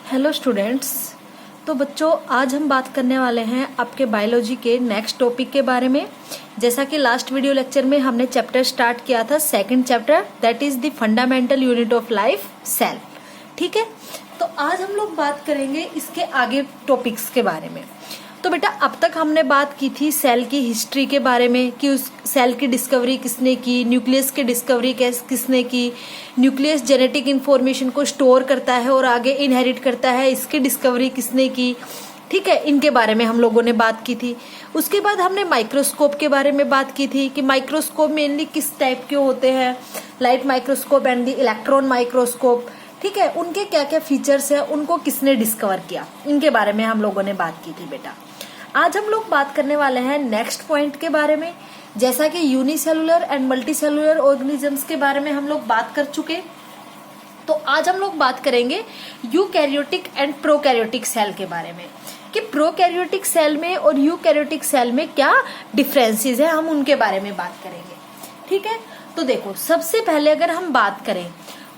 Hello students. तो बच्चों, आज हम बात करने वाले हैं आपके बायोलॉजी के नेक्स्ट टॉपिक के बारे में। जैसा कि लास्ट वीडियो लेक्चर में हमने चैप्टर स्टार्ट किया था, second chapter, that is the fundamental unit of life, cell. ठीक है, तो आज हम लोग बात करेंगे इसके आगे टॉपिक्स के बारे में। तो बेटा, अब तक हमने बात की थी सेल की हिस्ट्री के बारे में कि उस सेल की डिस्कवरी किसने की, न्यूक्लियस की डिस्कवरी किसने की, न्यूक्लियस जेनेटिक इंफॉर्मेशन को स्टोर करता है और आगे इनहेरिट करता है, इसकी डिस्कवरी किसने की। ठीक है, इनके बारे में हम लोगों ने बात की थी। उसके बाद हमने माइक्रोस्कोप के बारे में बात की थी कि माइक्रोस्कोप मेनली किस टाइप के होते हैं, light microscope and the electron microscope. ठीक है, उनके क्या क्या फीचर्स है, उनको किसने डिस्कवर किया, इनके बारे में हम लोगों ने बात की थी बेटा। आज हम लोग बात करने वाले हैं नेक्स्ट पॉइंट के बारे में। जैसा कि यूनिसेलुलर एंड मल्टीसेलुलर ऑर्गेनिजम्स के बारे में हम लोग बात कर चुके, तो आज हम लोग बात करेंगे यूकैरियोटिक एंड प्रोकैरियोटिक सेल के बारे में कि प्रोकैरियोटिक सेल में और यूकैरियोटिक सेल में क्या डिफरेंसेस है, हम उनके बारे में बात करेंगे। ठीक है, तो देखो, सबसे पहले अगर हम बात करें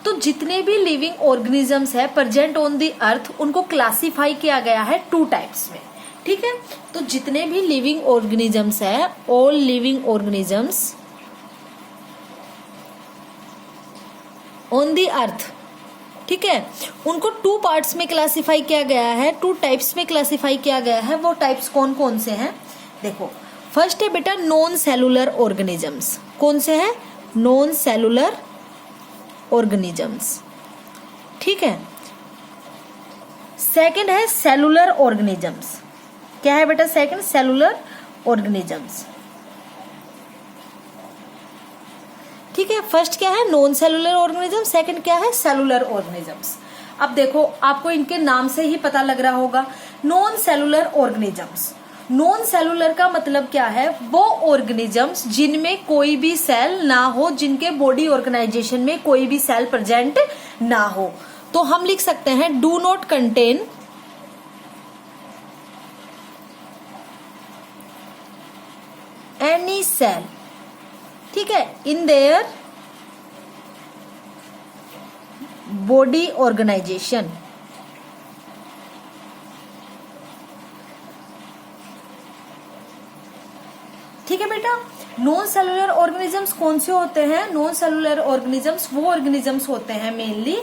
तो जितने भी लिविंग ऑर्गेनिजम्स है प्रेजेंट ऑन द अर्थ, उनको क्लासिफाई किया गया है टू टाइप्स में। ठीक है, तो जितने भी लिविंग ऑर्गेनिजम्स है, all living organisms on the earth, ठीक है, उनको टू पार्ट्स में क्लासिफाई किया गया है, टू टाइप्स में क्लासिफाई किया गया है। वो टाइप्स कौन कौन से हैं? देखो, फर्स्ट है बेटा नॉन सेलुलर ऑर्गेनिजम्स। कौन से हैं? Non cellular organisms. ठीक है, सेकंड है सेलुलर ऑर्गेनिजम्स। क्या है बेटा? Second cellular organisms. ठीक है, फर्स्ट क्या है? नॉन सेलुलर ऑर्गेनिज्म, सेकंड क्या है? Cellular organisms. अब देखो, आपको इनके नाम से ही पता लग रहा होगा, non cellular organisms. Non cellular का मतलब क्या है? वो ऑर्गेनिजम्स जिनमें कोई भी सेल ना हो, जिनके बॉडी ऑर्गेनाइजेशन में कोई भी सेल प्रेजेंट ना हो। तो हम लिख सकते हैं do not contain any cell, ठीक है, इन देयर बॉडी ऑर्गेनाइजेशन। ठीक है बेटा, नॉन सेलुलर ऑर्गेनिजम्स कौन से होते हैं? नॉन सेलुलर ऑर्गेनिजम्स वो ऑर्गेनिजम्स होते हैं मेनली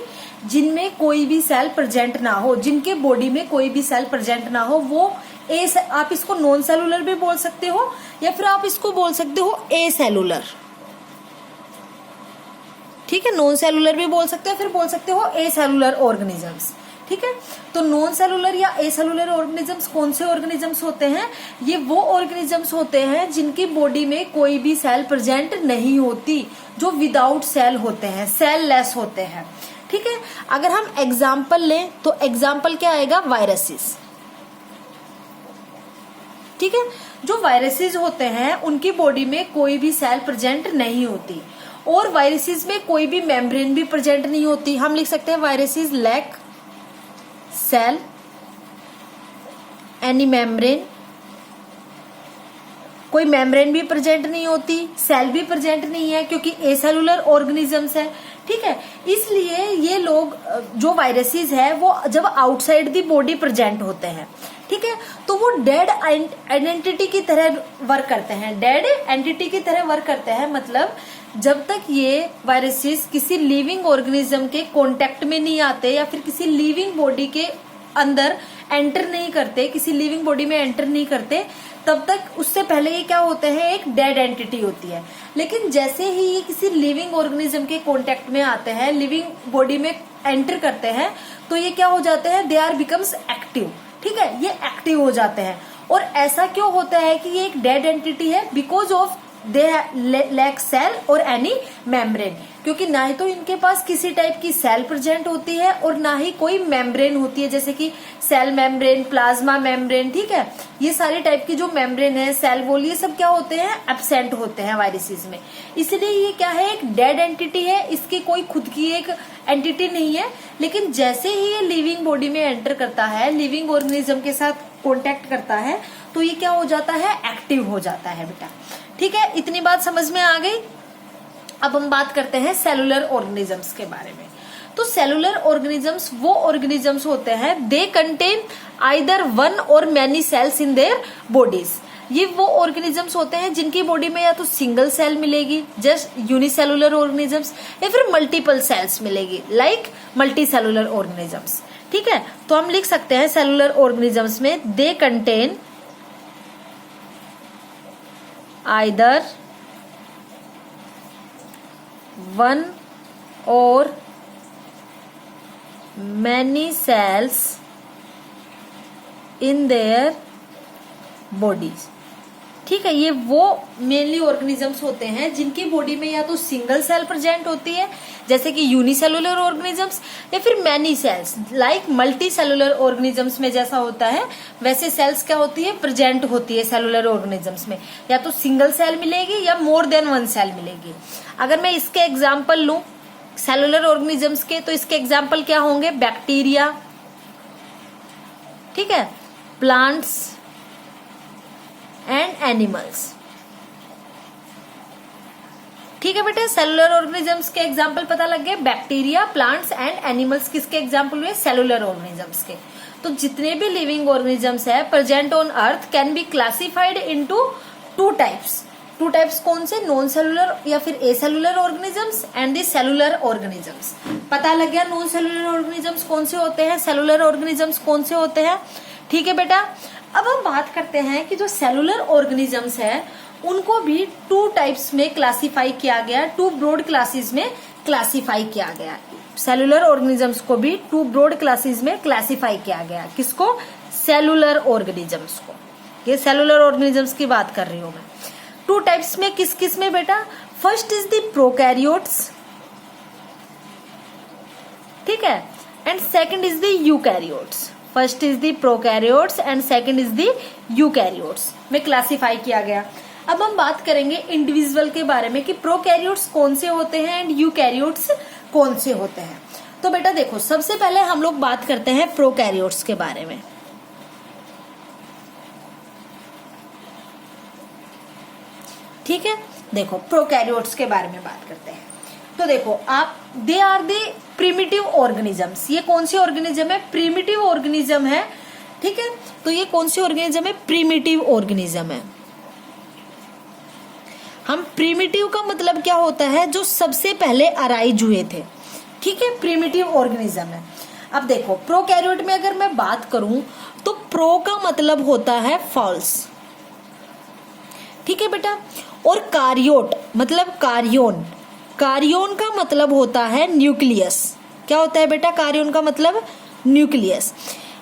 जिनमें कोई भी सेल प्रेजेंट ना हो, जिनके बॉडी में कोई भी सेल प्रेजेंट ना हो। वो आप इसको नॉन सेलुलर भी बोल सकते हो या फिर आप इसको बोल सकते हो ए सेलुलर। ठीक है, नॉन सेलुलर भी बोल सकते हो, फिर बोल सकते हो ए सेलुलर ऑर्गेनिजम्स। ठीक है, तो नॉन सेलुलर या ए सेलुलर ऑर्गेनिजम्स कौन से ऑर्गेनिजम्स होते हैं? ये वो ऑर्गेनिजम्स होते हैं जिनकी बॉडी में कोई भी सेल प्रेजेंट नहीं होती, जो विदाउट सेल होते हैं, सेल लेस होते हैं। ठीक है, अगर हम एग्जाम्पल लें तो एग्जाम्पल क्या आएगा? वायरसेस। ठीक है, जो वायरसेस होते हैं उनकी बॉडी में कोई भी सेल प्रेजेंट नहीं होती, और वायरसेस में कोई भी मेम्ब्रेन भी प्रेजेंट नहीं होती। हम लिख सकते हैं viruses lack cell, any membrane, कोई मेम्ब्रेन भी प्रेजेंट नहीं होती, सेल भी प्रेजेंट नहीं है, क्योंकि एसेलुलर ऑर्गेनिजम्स है। ठीक है, इसलिए ये लोग, जो वायरसेस है, वो जब आउटसाइड दी बॉडी प्रेजेंट होते हैं, ठीक है, तो वो डेड आइडेंटिटी की तरह वर्क करते हैं, डेड एंटिटी की तरह वर्क करते हैं। मतलब जब तक ये वायरसेस किसी लिविंग ऑर्गेनिज्म के कांटेक्ट में नहीं आते या फिर किसी लिविंग बॉडी के अंदर एंटर नहीं करते, किसी लिविंग बॉडी में एंटर नहीं करते, तब तक उससे पहले ये क्या होते हैं? एक डेड एंटिटी होती है। लेकिन जैसे ही ये किसी लिविंग ऑर्गेनिज्म के कांटेक्ट में आते हैं, लिविंग बॉडी में एंटर करते हैं, तो ये क्या हो जाते हैं? They are becomes active. ठीक है, ये एक्टिव हो जाते हैं। और ऐसा क्यों होता है कि ये एक डेड एंटिटी है? Because of they lack cell और एनी मेम्ब्रेन, क्योंकि ना ही तो इनके पास किसी टाइप की सेल प्रेजेंट होती है और ना ही कोई मेम्ब्रेन होती है, जैसे कि सेल मेम्ब्रेन, प्लाज्मा मेम्ब्रेन। ठीक है, ये सारी टाइप की जो मेम्ब्रेन है, सेल वॉल, ये सब क्या होते हैं? एब्सेंट होते हैं वायरसेस में। इसलिए ये क्या है? एक डेड एंटिटी है, इसकी कोई खुद की एक एंटिटी नहीं है। लेकिन जैसे ही ये लिविंग बॉडी में एंटर करता है, लिविंग ऑर्गेनिज्म के साथ कॉन्टेक्ट करता है, तो ये क्या हो जाता है? एक्टिव हो जाता है बेटा। ठीक है, इतनी बात समझ में आ गई। अब हम बात करते हैं सेलुलर ऑर्गेनिजम्स के बारे में। तो सेलुलर ऑर्गेनिजम्स वो ऑर्गेनिजम्स होते हैं दे कंटेन आइदर वन और many cells in their bodies. ये वो ऑर्गेनिजम्स होते हैं जिनकी बॉडी में या तो सिंगल सेल मिलेगी जस्ट यूनिसेलुलर ऑर्गेनिजम्स, या फिर मल्टीपल सेल्स मिलेगी लाइक मल्टी सेलुलर ऑर्गेनिजम्स। ठीक है, तो हम लिख सकते हैं सेलुलर ऑर्गेनिजम्स में दे कंटेन आइदर वन और many cells in their bodies. ठीक है, ये वो मेनली ऑर्गेनिजम्स होते हैं जिनकी बॉडी में या तो सिंगल सेल प्रेजेंट होती है जैसे कि यूनिसेलुलर ऑर्गेनिजम्स, या फिर many cells like multi cellular organisms में जैसा होता है वैसे सेल्स क्या होती है प्रेजेंट होती है सेलुलर ऑर्गेनिजम्स में, या तो सिंगल सेल मिलेगी या मोर देन वन सेल मिलेगी। अगर मैं इसके एग्जाम्पल लूं सेलुलर ऑर्गेनिजम्स के, तो इसके एग्जाम्पल क्या होंगे, बैक्टीरिया, ठीक है, प्लांट्स एंड एनिमल्स। ठीक है बेटे, सेलुलर ऑर्गेनिजम्स के एग्जाम्पल पता लग गए, बैक्टीरिया, प्लांट्स एंड एनिमल्स किसके एग्जाम्पल हुए, सेलुलर ऑर्गेनिजम्स के। तो जितने भी लिविंग ऑर्गेनिजम्स है present on earth can be classified into two types. Two types कौन से, नॉन सेलुलर या फिर a cellular organisms and the cellular organisms. पता लग गया नॉन सेलुलर ऑर्गेनिजम्स कौन से होते हैं, सेलुलर ऑर्गेनिजम्स कौन से होते हैं। ठीक है बेटा, अब हम बात करते हैं कि जो सेलुलर ऑर्गेनिजम्स है उनको भी टू टाइप्स में क्लासिफाई किया गया, टू ब्रॉड क्लासेस में क्लासिफाई किया गया। सेलुलर ऑर्गेनिजम्स को भी टू ब्रॉड क्लासेस में क्लासिफाई किया गया। किसको, सेलुलर ऑर्गेनिजम्स को। ये सेलुलर ऑर्गेनिजम्स की बात कर रही हूं मैं। टू टाइप्स में किस किस में बेटा, फर्स्ट इज द प्रोकैरियोट्स, ठीक है, and second is the eukaryotes. First is the prokaryotes and second is the eukaryotes में क्लासिफाई किया गया। अब हम बात करेंगे इंडिविजुअल के बारे में कि प्रोकैरियोट्स कौन से होते हैं एंड यूकैरियोट्स कौन से होते हैं। तो बेटा देखो, सबसे पहले हम लोग बात करते हैं प्रोकैरियोट्स के बारे में। ठीक है, देखो प्रोकैरियोट्स के बारे में बात करते हैं। तो देखो आप, they are the primitive organisms. ये कौन सी ऑर्गेनिज्म है, प्रिमिटिव ऑर्गेनिज्म है। ठीक है, तो ये कौन सी ऑर्गेनिज्म है, प्रिमिटिव ऑर्गेनिज्म है। हम प्रिमिटिव का मतलब क्या होता है, जो सबसे पहले अराइज हुए थे। ठीक है, प्रिमिटिव ऑर्गेनिज्म है। अब देखो प्रोकैरियोट में अगर मैं बात करूं तो प्रो का मतलब होता है फॉल्स, ठीक है बेटा, और कार्योट मतलब कार्योन। कार्योन का मतलब होता है न्यूक्लियस। क्या होता है बेटा, कार्योन का मतलब न्यूक्लियस।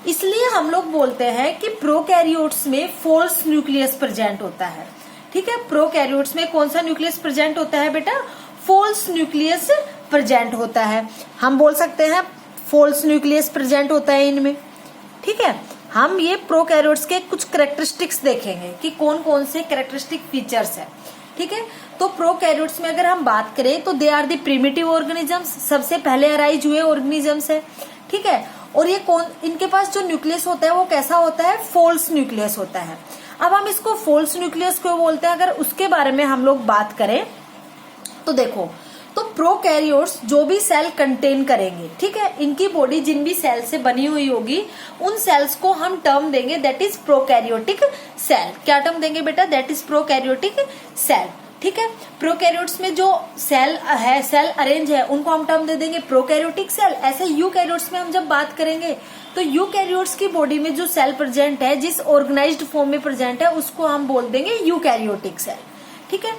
इसलिए हम लोग बोलते हैं कि प्रोकैरियोट्स में फॉल्स न्यूक्लियस प्रेजेंट होता है। ठीक है, प्रोकैरियोट्स में कौन सा न्यूक्लियस प्रेजेंट होता है बेटा, फॉल्स न्यूक्लियस प्रेजेंट होता है। हम बोल सकते हैं फॉल्स न्यूक्लियस प्रेजेंट होता है इनमें। ठीक है, हम ये प्रोकैरियोट्स के कुछ कैरेक्टरिस्टिक्स देखेंगे कि कौन कौन से कैरेक्टरिस्टिक फीचर्स है। ठीक है, तो प्रोकैरियोट्स में अगर हम बात करें तो they are the primitive organisms, सबसे पहले अराइज हुए ऑर्गेनिजम्स है। ठीक है, और ये कौन, इनके पास जो न्यूक्लियस होता है वो कैसा होता है, फॉल्स न्यूक्लियस होता है। अब हम इसको फॉल्स न्यूक्लियस क्यों बोलते हैं, अगर उसके बारे में हम लोग बात करें तो देखो, तो प्रोकैरियोट्स जो भी सेल कंटेन करेंगे, ठीक है, इनकी बॉडी जिन भी सेल से बनी हुई होगी उन सेल्स को हम टर्म देंगे दैट इज प्रोकैरियोटिक सेल। क्या टर्म देंगे बेटा, दैट इज प्रोकैरियोटिक सेल। ठीक है, प्रोकैरियोट्स में जो सेल है, सेल अरेंज है, उनको हम टर्म दे देंगे प्रोकैरियोटिक सेल। ऐसे यूकैरियोट्स में हम जब बात करेंगे तो यूकैरियोट्स की बॉडी में जो सेल प्रेजेंट है, जिस ऑर्गेनाइज्ड फॉर्म में प्रेजेंट है, उसको हम बोल देंगे यूकैरियोटिक सेल। ठीक है,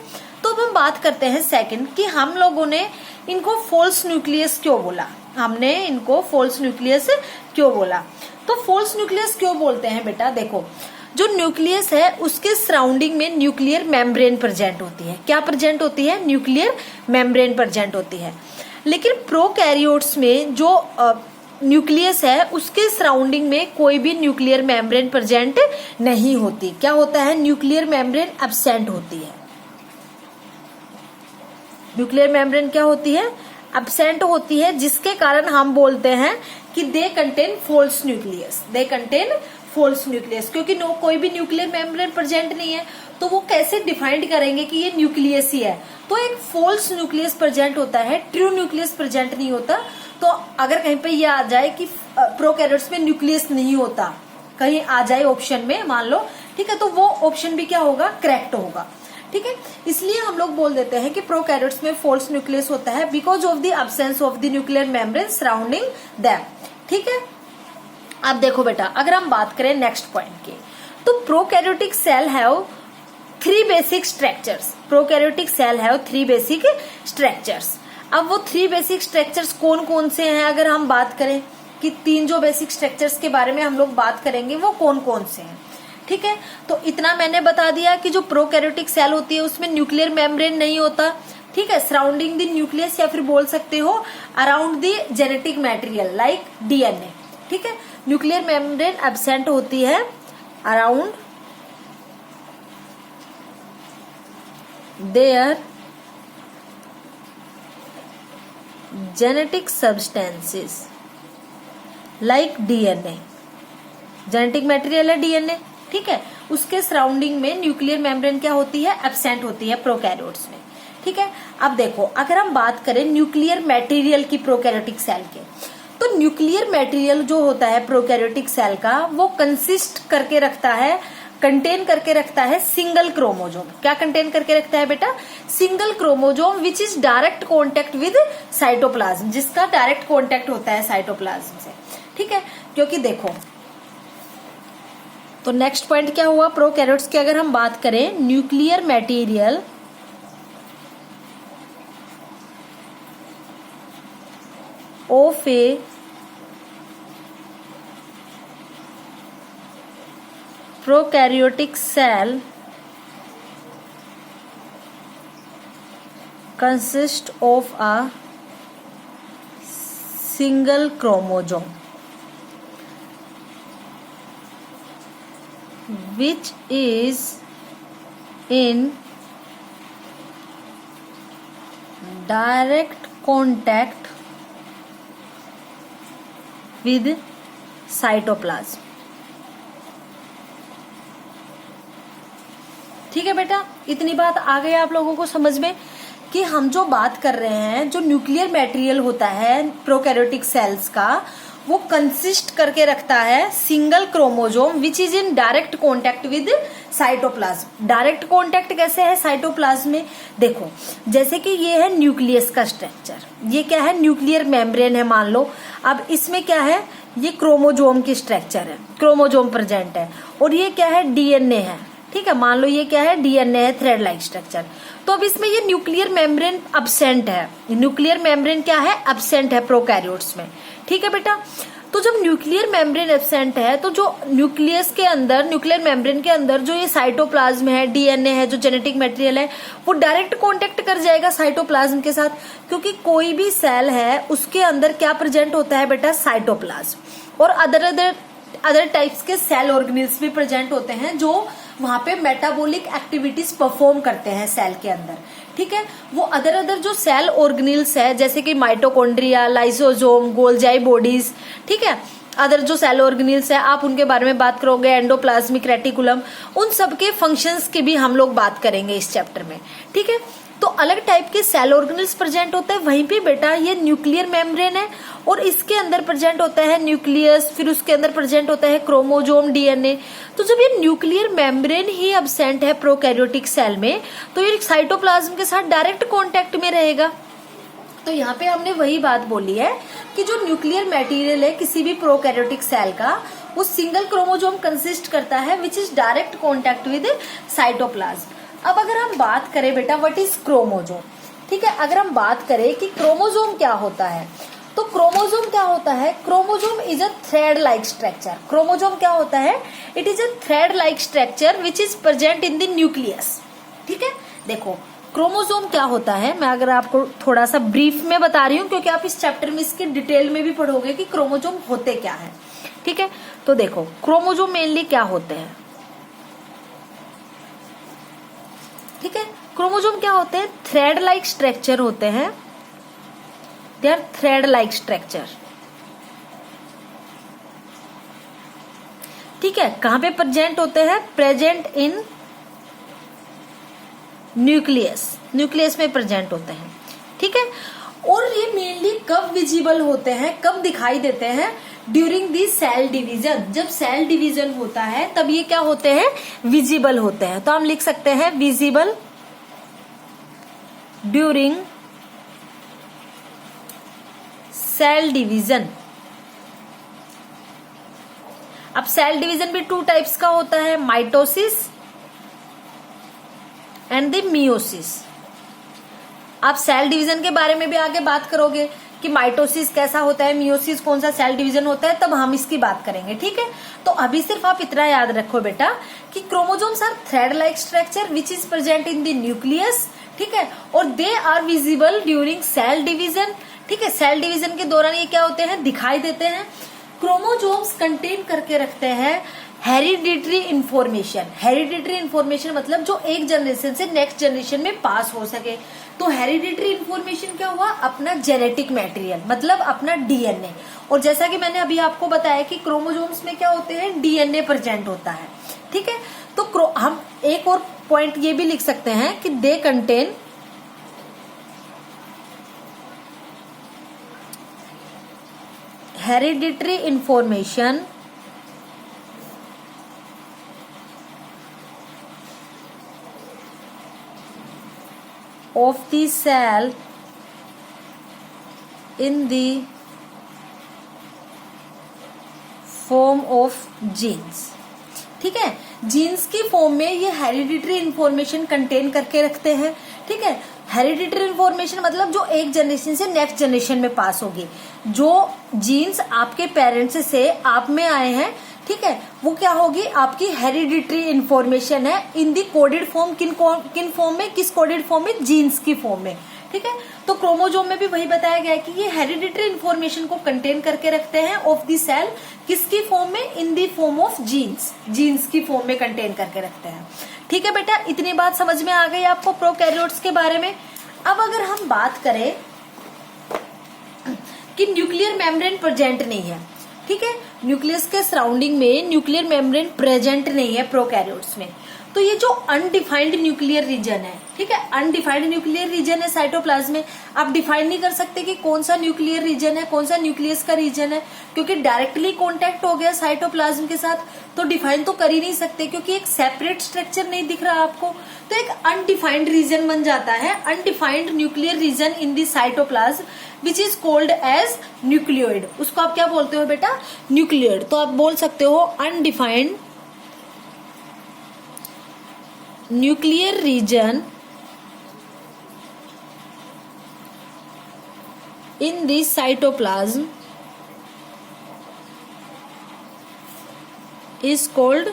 तो अब हम बात करते हैं सेकंड कि हम लोगों ने इनको फॉल्स न्यूक्लियस क्यों बोला। हमने इनको फॉल्स न्यूक्लियस क्यों बोला, तो फॉल्स न्यूक्लियस क्यों बोलते हैं बेटा, देखो जो न्यूक्लियस है उसके सराउंडिंग में न्यूक्लियर मेम्ब्रेन प्रेजेंट होती है। क्या प्रेजेंट होती है, न्यूक्लियर मेम्ब्रेन प्रेजेंट होती है। लेकिन प्रोकैरियोट्स में जो न्यूक्लियस है उसके सराउंडिंग में कोई भी न्यूक्लियर मेम्ब्रेन प्रेजेंट नहीं होती। क्या होता है, न्यूक्लियर मेम्ब्रेन एब्सेंट होती है। न्यूक्लियर मेम्ब्रेन क्या होती है, एब्सेंट होती है, जिसके कारण हम बोलते हैं कि they contain false nucleus. They contain false nucleus, क्योंकि कोई भी न्यूक्लियर मेम्ब्रेन प्रेजेंट नहीं है तो वो कैसे डिफाइंड करेंगे कि ये न्यूक्लियस ही है। तो एक फॉल्स न्यूक्लियस प्रेजेंट होता है, ट्रू न्यूक्लियस प्रेजेंट नहीं होता। तो अगर कहीं पे ये आ जाए कि प्रोकैरियोट्स में न्यूक्लियस नहीं होता, कहीं आ जाए ऑप्शन में मान लो, ठीक है, तो वो ऑप्शन भी क्या होगा, करेक्ट होगा। ठीक है, इसलिए हम लोग बोल देते हैं कि प्रोकैरियोट्स में फॉल्स न्यूक्लियस होता है because of the absence of the nuclear membrane surrounding them. ठीक है, अब देखो बेटा, अगर हम बात करें नेक्स्ट पॉइंट की, तो prokaryotic cell have 3 basic structures. Prokaryotic cell have 3 basic structures. अब वो 3 बेसिक स्ट्रक्चर्स कौन कौन से हैं, अगर हम बात करें कि 3 जो बेसिक स्ट्रक्चर्स के बारे में हम लोग बात करेंगे वो कौन कौन से हैं। ठीक है, तो इतना मैंने बता दिया कि जो प्रोकैरियोटिक सेल होती है उसमें न्यूक्लियर मेम्ब्रेन नहीं होता। ठीक है, सराउंडिंग द न्यूक्लियस, या फिर बोल सकते हो around the genetic material like DNA. ठीक है, न्यूक्लियर मेम्ब्रेन एब्सेंट होती है around there genetic substances like DNA. Genetic material है डीएनए, ठीक है, उसके सराउंडिंग में न्यूक्लियर मेम्ब्रेन क्या होती है, एब्सेंट होती है प्रोकैरियोट्स में। ठीक है, अब देखो, अगर हम बात करें न्यूक्लियर मटेरियल की प्रोकैरियोटिक सेल के, तो न्यूक्लियर मटेरियल जो होता है प्रोकैरियोटिक सेल का, वो कंसिस्ट करके रखता है, कंटेन करके रखता है सिंगल क्रोमोजोम। क्या कंटेन करके रखता है बेटा, single chromosome which is direct contact with cytoplasm, जिसका डायरेक्ट कॉन्टेक्ट होता है साइटोप्लाज्म से। ठीक है, क्योंकि देखो, तो नेक्स्ट पॉइंट क्या हुआ प्रोकैरियोट्स की, अगर हम बात करें nuclear material of a prokaryotic cell consist of a single chromosome which is in direct contact with cytoplasm। ठीक है बेटा, इतनी बात आ गई आप लोगों को समझ में कि हम जो बात कर रहे हैं, जो न्यूक्लियर मटेरियल होता है प्रोकैरियोटिक सेल्स का, वो कंसिस्ट करके रखता है single chromosome which is in direct contact with cytoplasm. Direct contact कैसे है साइटोप्लाज्म में, देखो, जैसे कि ये है न्यूक्लियस का स्ट्रक्चर, ये क्या है, न्यूक्लियर मेम्ब्रेन है मान लो। अब इसमें क्या है, ये क्रोमोजोम की स्ट्रक्चर है, क्रोमोजोम प्रेजेंट है, और ये क्या है, डीएनए है। ठीक है, मान लो ये क्या है, डीएनए है, थ्रेड लाइक स्ट्रक्चर। तो अब इसमें ये न्यूक्लियर मेम्ब्रेन अब्सेंट है, न्यूक्लियर मेम्ब्रेन क्या है, अब्सेंट है प्रोकैरियोट्स में। ठीक है बेटा, तो जब न्यूक्लियर मेम्ब्रेन एब्सेंट है, तो जो न्यूक्लियस के अंदर, न्यूक्लियर मेम्ब्रेन के अंदर जो ये साइटोप्लाज्म है, डीएनए है, जो जेनेटिक मटेरियल है, वो डायरेक्ट कांटेक्ट कर जाएगा साइटोप्लाज्म के साथ, क्योंकि कोई भी सेल है उसके अंदर क्या प्रेजेंट होता है बेटा, साइटोप्लाज्म। और अदर टाइप्स के सेल ऑर्गेनिल्स भी प्रेजेंट होते हैं जो वहां पे मेटाबॉलिक एक्टिविटीज परफॉर्म करते हैं सेल के अंदर। ठीक है, वो अदर जो सेल ऑर्गेनिल्स है, जैसे कि माइटोकॉन्ड्रिया, लाइसोसोम, गोल्जाई बॉडीज, ठीक है, अदर जो सेल ऑर्गेनिल्स है आप उनके बारे में बात करोगे, एंडोप्लाज्मिक रेटिकुलम, उन सबके फंक्शंस की भी हम लोग बात करेंगे इस चैप्टर में। ठीक है, तो अलग टाइप के सेल ऑर्गेनिल्स प्रेजेंट होते हैं, वहीं पे बेटा ये न्यूक्लियर मेम्ब्रेन है और इसके अंदर प्रेजेंट होता है न्यूक्लियस, फिर उसके अंदर प्रेजेंट होता है क्रोमोजोम, डीएनए। तो जब ये न्यूक्लियर मेम्ब्रेन ही अब्सेंट है प्रोकैरियोटिक सेल में, तो ये साइटोप्लाज्म के साथ डायरेक्ट कॉन्टेक्ट में रहेगा। तो यहाँ पे हमने वही बात बोली है कि जो न्यूक्लियर मटेरियल है किसी भी प्रोकैरियोटिक सेल का, वो सिंगल क्रोमोजोम कंसिस्ट करता है which is direct contact with cytoplasm. अब अगर हम बात करें बेटा व्हाट इज क्रोमोजोम, ठीक है, अगर हम बात करें कि क्रोमोजोम क्या होता है, तो क्रोमोजोम क्या होता है, chromosome is a thread like structure. Chromosome क्या होता है, it is a thread like structure which is present in the nucleus. ठीक है, देखो क्रोमोजोम क्या होता है, मैं अगर आपको थोड़ा सा ब्रीफ में बता रही हूँ क्योंकि आप इस चैप्टर में इसके डिटेल में भी पढ़ोगे कि क्रोमोजोम होते क्या है। ठीक है, तो देखो क्रोमोजोम मेनली क्या होते हैं। ठीक है, क्रोमोजोम क्या होते हैं, थ्रेड लाइक स्ट्रक्चर होते हैं, they are thread like structure. ठीक है, कहां पे प्रेजेंट होते हैं, प्रेजेंट इन न्यूक्लियस, न्यूक्लियस में प्रेजेंट होते हैं। ठीक है, और ये मेनली मोस्टली कब विजिबल होते हैं, कब दिखाई देते हैं? During the cell division. जब सेल डिवीजन होता है तब ये क्या होते हैं? विजिबल होते हैं। तो हम लिख सकते हैं विजिबल ड्यूरिंग सेल डिवीजन। अब सेल डिवीजन भी 2 टाइप्स का होता है, माइटोसिस एंड द मियोसिस। आप सेल डिवीजन के बारे में भी आगे बात करोगे कि माइटोसिस कैसा होता है, मियोसिस कौन सा सेल डिवीजन होता है, तब हम इसकी बात करेंगे, ठीक है। तो अभी सिर्फ आप इतना याद रखो बेटा कि chromosomes are thread like structure which is present in the nucleus, ठीक है, और they are visible during cell division, ठीक है। सेल डिवीजन के दौरान ये क्या होते हैं? दिखाई देते हैं। क्रोमोसोम्स कंटेन करके रखते हैं हेरिडिटरी इंफॉर्मेशन। हेरिडिटरी इंफॉर्मेशन मतलब जो एक जनरेशन से नेक्स्ट जनरेशन में पास हो सके। तो हेरिडिटरी इंफॉर्मेशन क्या हुआ? अपना जेनेटिक मटेरियल, मतलब अपना डीएनए। और जैसा कि मैंने अभी आपको बताया कि क्रोमोसोम्स में क्या होते हैं? डीएनए प्रेजेंट होता है, ठीक है। तो हम एक और पॉइंट ये भी लिख सकते हैं कि they contain hereditary information of the cell in the form of genes, ठीक है। जीन्स की फॉर्म में ये हेरिडिटरी इंफॉर्मेशन कंटेन करके रखते हैं, ठीक है। हेरिडिटरी इंफॉर्मेशन मतलब जो एक जनरेशन से नेक्स्ट जनरेशन में पास होगी। जो जीन्स आपके पेरेंट्स से आप में आए हैं, ठीक है, वो क्या होगी? आपकी हेरिडिटरी इंफॉर्मेशन है इन दी कोडेड फॉर्म। किन फॉर्म में? किस कोडेड फॉर्म में? जीन्स की फॉर्म में, ठीक है। तो क्रोमोसोम में भी वही बताया गया है कि ये हेरिडिटरी इंफॉर्मेशन को कंटेन करके रखते हैं ऑफ दी सेल। किसकी फॉर्म में? In the form of genes. Genes की फॉर्म में कंटेन करके रखते हैं, ठीक है बेटा। इतनी बात समझ में आ गई आपको प्रोकैरियोट्स के बारे में। अब अगर हम बात करें कि न्यूक्लियर मेम्ब्रेन प्रेजेंट नहीं है, ठीक है, न्यूक्लियस के सराउंडिंग में न्यूक्लियर मेम्ब्रेन प्रेजेंट नहीं है प्रोकैरियोट्स में, तो ये जो अनडिफाइंड न्यूक्लियर रीजन है, ठीक है, अनडिफाइंड न्यूक्लियर रीजन है साइटोप्लाज्म में। आप डिफाइन नहीं कर सकते कि कौन सा न्यूक्लियर रीजन है, कौन सा न्यूक्लियस का रीजन है, क्योंकि डायरेक्टली कॉन्टेक्ट हो गया साइटोप्लाज्म के साथ, तो डिफाइन तो कर ही नहीं सकते क्योंकि एक सेपरेट स्ट्रक्चर नहीं दिख रहा आपको। तो एक अनडिफाइंड रीजन बन जाता है, undefined nuclear region in the cytoplasm which is called as nucleoid. उसको आप क्या बोलते हो बेटा? न्यूक्लियोइड। तो आप बोल सकते हो undefined nuclear region in the cytoplasm is called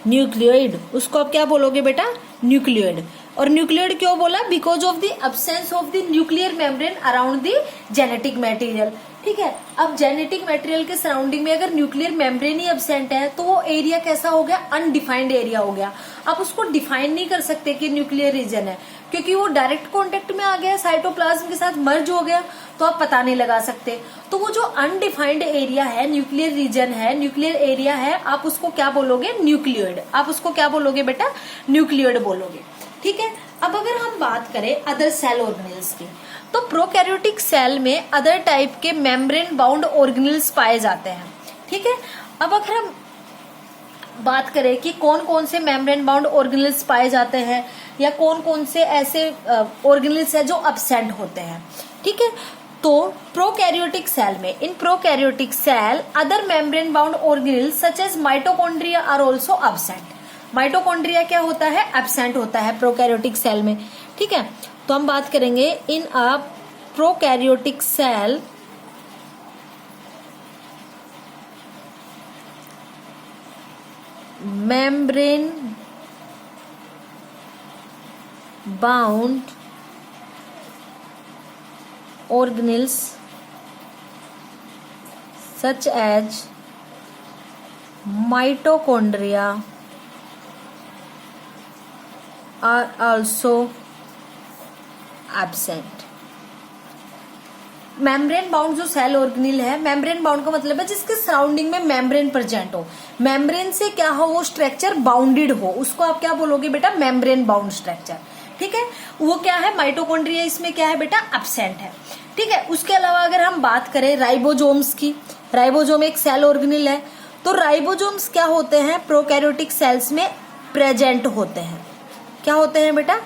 nucleoid. उसको आप क्या बोलोगे बेटा? न्यूक्लियोइड। और न्यूक्लियोइड क्यों बोला? Because of the absence of the nuclear membrane around the genetic material, ठीक है। अब जेनेटिक मटेरियल के सराउंडिंग में अगर न्यूक्लियर मेम्ब्रेन ही एब्सेंट है तो वो एरिया कैसा हो गया? अनडिफाइंड एरिया हो गया। आप उसको डिफाइन नहीं कर सकते कि न्यूक्लियर रीजन है, क्योंकि वो डायरेक्ट कॉन्टेक्ट में आ गया, साइटोप्लाज्म के साथ मर्ज हो गया, तो आप पता नहीं लगा सकते। तो वो जो अनडिफाइंड एरिया है, न्यूक्लियर रीजन है, न्यूक्लियर एरिया है, आप उसको क्या बोलोगे? न्यूक्लियोइड। आप उसको क्या बोलोगे बेटा? न्यूक्लियोइड बोलोगे, ठीक है। अब अगर हम बात करें अदर सेल ऑर्गेनेल्स की, तो प्रोकैरियोटिक सेल में अदर टाइप के मेम्ब्रेन बाउंड ऑर्गेनेल्स पाए जाते हैं, ठीक है। अब अगर हम बात करें कि कौन कौन से मेम्ब्रेन बाउंड ऑर्गेनेल्स पाए जाते हैं या कौन कौन से ऐसे ऑर्गेनेल्स है जो अब्सेंट होते हैं, ठीक है, तो प्रोकैरियोटिक सेल में, in prokaryotic cell other membrane bound organelles such as mitochondria are also absent. Mitochondria क्या होता है? एब्सेंट होता है प्रोकैरियोटिक सेल में, ठीक है। तो हम बात करेंगे in a prokaryotic cell membrane bound organelles such as mitochondria are also absent। Membrane bound जो सेल ऑर्गेनेल है, मेम्ब्रेन बाउंड का मतलब है जिसके सराउंडिंग में मेम्ब्रेन प्रेजेंट हो, मेम्ब्रेन से क्या हो? वो स्ट्रक्चर बाउंडेड हो, उसको आप क्या बोलोगे बेटा? मेम्ब्रेन बाउंड स्ट्रक्चर, ठीक है, वो क्या है, माइटोकॉन्ड्रिया इसमें क्या है बेटा, एब्सेंट है। ठीक है, उसके अलावा अगर हम बात करें राइबोसोम्स की, राइबोसोम एक सेल ऑर्गेनेल है, तो राइबोसोम्स क्या होते हैं, प्रोकैरियोटिक सेल्स में प्रेजेंट होते हैं। क्या होते हैं बेटा,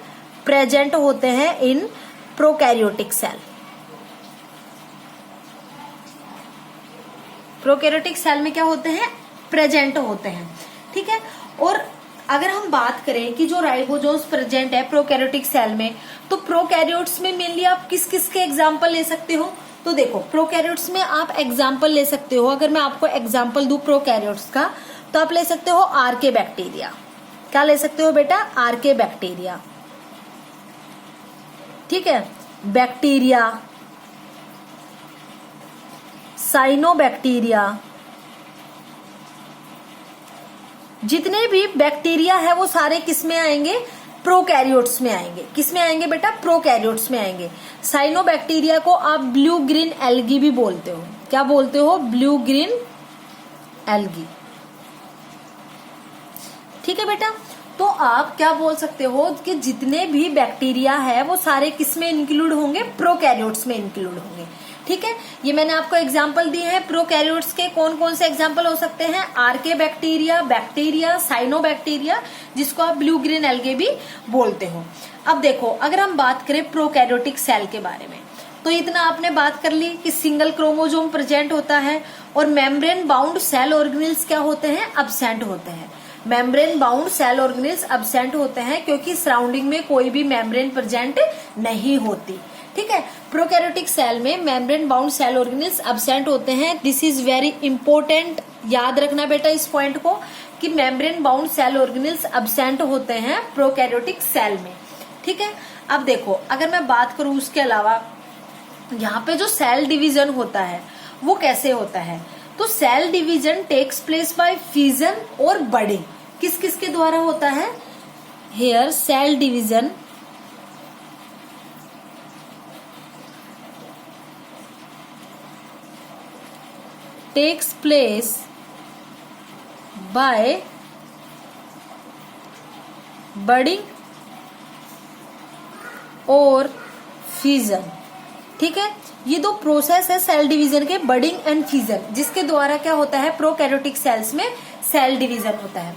प्रेजेंट होते हैं in prokaryotic cell. Prokaryotic cell में क्या होते हैं, प्रेजेंट होते हैं। ठीक है, और अगर हम बात करें कि जो राइबोसोम्स प्रेजेंट है प्रोकैरियोटिक सेल में, तो प्रोकैरियोट्स में मेनली आप किस किस के एग्जांपल ले सकते हो, तो देखो प्रोकैरियोट्स में आप एग्जांपल ले सकते हो, अगर मैं आपको एग्जांपल दूं प्रोकैरियोट्स का, तो आप ले सकते हो आर्के बैक्टीरिया। क्या ले सकते हो बेटा, आर्के बैक्टीरिया। ठीक है, बैक्टीरिया, साइनोबैक्टीरिया, जितने भी बैक्टीरिया है वो सारे किस में आएंगे, प्रोकैरियोट्स में आएंगे। किस में आएंगे बेटा, प्रोकैरियोट्स में आएंगे। साइनोबैक्टीरिया को आप ब्लू ग्रीन एल्गी भी बोलते हो। क्या बोलते हो, ब्लू ग्रीन एल्गी। ठीक है बेटा, तो आप क्या बोल सकते हो कि जितने भी बैक्टीरिया है वो सारे किस में इंक्लूड होंगे, प्रोकैरियोट्स में इंक्लूड होंगे। ठीक है, ये मैंने आपको एग्जांपल दिए हैं प्रोकैरियोट्स के। कौन कौन से एग्जांपल हो सकते हैं, आर्के बैक्टीरिया, बैक्टीरिया, साइनोबैक्टीरिया, जिसको आप ब्लू ग्रीन एल्गे भी बोलते हो। अब देखो, अगर हम बात करें प्रोकैरियोटिक सेल के बारे में, तो इतना आपने बात कर ली कि सिंगल क्रोमोसोम प्रेजेंट होता है और मेम्ब्रेन बाउंड सेल ऑर्गेनेल्स क्या होते हैं, एब्सेंट होते हैं। Membrane bound cell organelles absent होते हैं क्योंकि सराउंडिंग में कोई भी मेम्ब्रेन प्रेजेंट नहीं होती। ठीक है, प्रोकैरियोटिक सेल में membrane bound cell organelles absent होते हैं। दिस इज वेरी इंपॉर्टेंट, याद रखना बेटा इस पॉइंट को कि membrane bound cell organelles absent होते हैं प्रोकैरियोटिक सेल में। ठीक है, अब देखो अगर मैं बात करूं उसके अलावा यहाँ पे जो सेल डिवीजन होता है वो कैसे होता है, तो cell division takes place by fusion और बडिंग। किस किस के द्वारा होता है, here cell division takes place by budding और फ्यूजन। ठीक है, ये दो प्रोसेस है सेल डिवीजन के, बडिंग एंड फ्यूजन, जिसके द्वारा क्या होता है, प्रोकैरियोटिक सेल्स में सेल डिवीजन होता है।